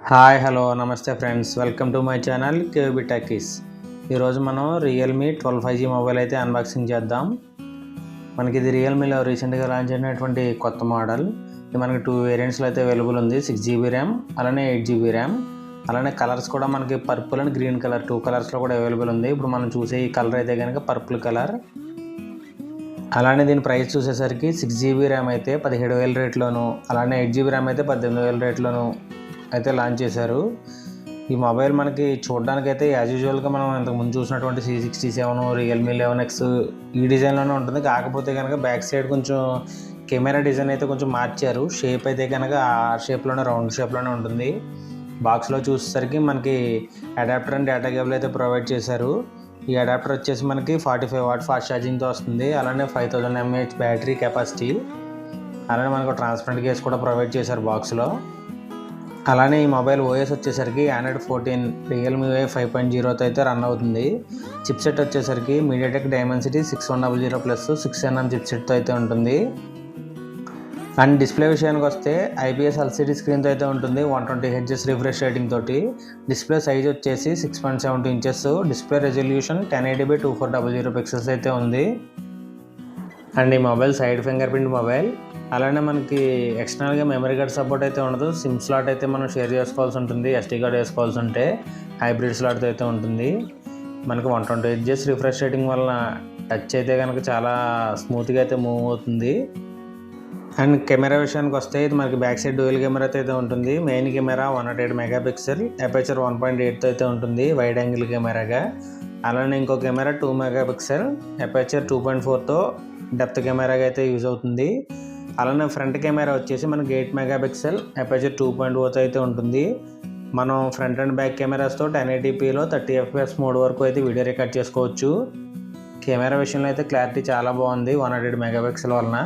Hi hello నమస్తే friends, welcome to my channel KB techies. ఈరోజు మనం రియల్మీ 12 5G మొబైల్ అయితే అన్బాక్సింగ్ చేద్దాం. మనకి ఇది రియల్మీలో రీసెంట్గా లాంచ్ అయినటువంటి కొత్త మోడల్. ఇది మనకి 2 వేరియంట్స్లో అయితే అవైలబుల్ ఉంది. 6GB ర్యామ్ అలానే 8GB ర్యామ్. అలానే కలర్స్ కూడా మనకి పర్పుల్ అండ్ గ్రీన్ కలర్ 2 కలర్స్లో కూడా అవైలబుల్ ఉంది. ఇప్పుడు మనం చూసే ఈ కలర్ అయితే కనుక పర్పుల్ కలర్. అలానే దీని ప్రైస్ చూసేసరికి 6GB ర్యామ్ అయితే 17,000 రేట్లోను, అలానే 8GB ర్యామ్ అయితే 18,000 రేట్లోను అయితే లాంచ్ చేశారు. ఈ మొబైల్ మనకి చూడడానికి అయితే యాజ్ యూజువల్గా మనం ఇంతకుముందు చూసినటువంటి C67 రియల్మీ 11X ఈ డిజైన్లోనే ఉంటుంది. కాకపోతే కనుక బ్యాక్ సైడ్ కొంచెం కెమెరా డిజైన్ అయితే కొంచెం మార్చారు. షేప్ అయితే కనుక ఆ షేప్లోనే రౌండ్ షేప్లోనే ఉంటుంది. బాక్స్లో చూసేసరికి మనకి అడాప్టర్ అండ్ డేటా కేబుల్ అయితే ప్రొవైడ్ చేశారు. ఈ అడాప్టర్ వచ్చేసి మనకి 45 వాట్ ఫాస్ట్ ఛార్జింగ్తో వస్తుంది. అలానే 5000 mAh బ్యాటరీ కెపాసిటీ. అలానే మనకు ట్రాన్స్పరెంట్ కేస్ కూడా ప్రొవైడ్ చేశారు బాక్స్లో. అలానే ఈ మొబైల్ ఓఎస్ వచ్చేసరికి ఆండ్రాయిడ్ 14 రియల్మీ UI 5.0తో అయితే రన్ అవుతుంది. చిప్సెట్ వచ్చేసరికి మీడియాటెక్ డైమెన్సిటీ 6100 6nm చిప్సెట్తో అయితే ఉంటుంది. అండ్ డిస్ప్లే విషయానికి వస్తే IPS LCD స్క్రీన్తో అయితే ఉంటుంది. 120Hz రిఫ్రెష్ రేటింగ్ తోటి. డిస్ప్లే సైజ్ వచ్చేసి 6.72 inches. Display resolution 1080x2400 pixels అయితే ఉంది. అండ్ ఈ mobile side finger print mobile. అలానే మనకి ఎక్స్టర్నల్గా మెమరీ కార్డ్ సపోర్ట్ అయితే ఉండదు. సిమ్ స్లాట్ అయితే మనం షేర్ చేసుకోవాల్సి ఉంటుంది. SD కార్డ్ వేసుకోవాల్సి ఉంటే హైబ్రిడ్ స్లాట్తో అయితే ఉంటుంది. మనకి 120Hz రిఫ్రెష్ రేటింగ్ వలన టచ్ అయితే కనుక చాలా స్మూత్గా అయితే మూవ్ అవుతుంది. అండ్ కెమెరా విషయానికి వస్తే ఇది మనకి బ్యాక్ సైడ్ డ్యూయల్ కెమెరా అయితే ఉంటుంది. మెయిన్ కెమెరా 108 మెగాపిక్సెల్, అపర్చర్ 1.8తో అయితే ఉంటుంది వైడ్ యాంగిల్ కెమెరాగా. అలానే ఇంకో కెమెరా 2 మెగాపిక్సెల్, అపర్చర్ 2.4తో డెప్త్ కెమెరాగా అయితే యూజ్ అవుతుంది. అలానే ఫ్రంట్ కెమెరా వచ్చేసి మనకి 8 మెగాపిక్సెల్, అపర్చర్ 2.0తో అయితే ఉంటుంది. మనం ఫ్రంట్ అండ్ బ్యాక్ కెమెరాస్తో 1080pలో 30 FPS మోడ్ వరకు అయితే వీడియో రికార్డ్ చేసుకోవచ్చు. కెమెరా విషయంలో అయితే క్లారిటీ చాలా బాగుంది 108 మెగాపిక్సెల్ వలన.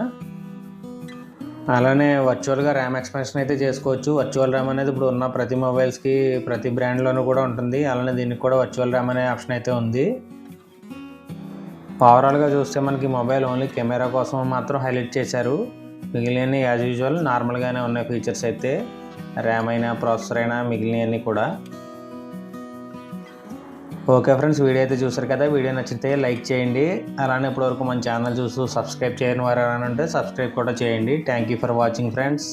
అలానే వర్చువల్గా ర్యామ్ ఎక్స్పాన్షన్ అయితే చేసుకోవచ్చు. వర్చువల్ ర్యామ్ అనేది ఇప్పుడు ఉన్న ప్రతి మొబైల్స్కి ప్రతి బ్రాండ్లోనూ కూడా ఉంటుంది. అలానే దీనికి కూడా వర్చువల్ ర్యామ్ అనే ఆప్షన్ అయితే ఉంది. ఓవరాల్గా చూస్తే మనకి మొబైల్ ఓన్లీ కెమెరా కోసం మాత్రం హైలైట్ చేశారు. మిగిలిన యాజ్ యూజువల్ నార్మల్గానే ఉన్నాయి ఫీచర్స్ అయితే. ర్యామ్ అయినా ప్రాసెసర్ అయినా మిగిలినవన్నీ కూడా. ఓకే ఫ్రెండ్స్, వీడియో అయితే చూసారు కదా. వీడియో నచ్చితే లైక్ చేయండి. అలానే ఇప్పటివరకు మన ఛానల్ చూస్తూ సబ్స్క్రైబ్ చేయని వారు ఎవరైనా ఉంటే సబ్స్క్రైబ్ కూడా చేయండి. Thank you for watching friends.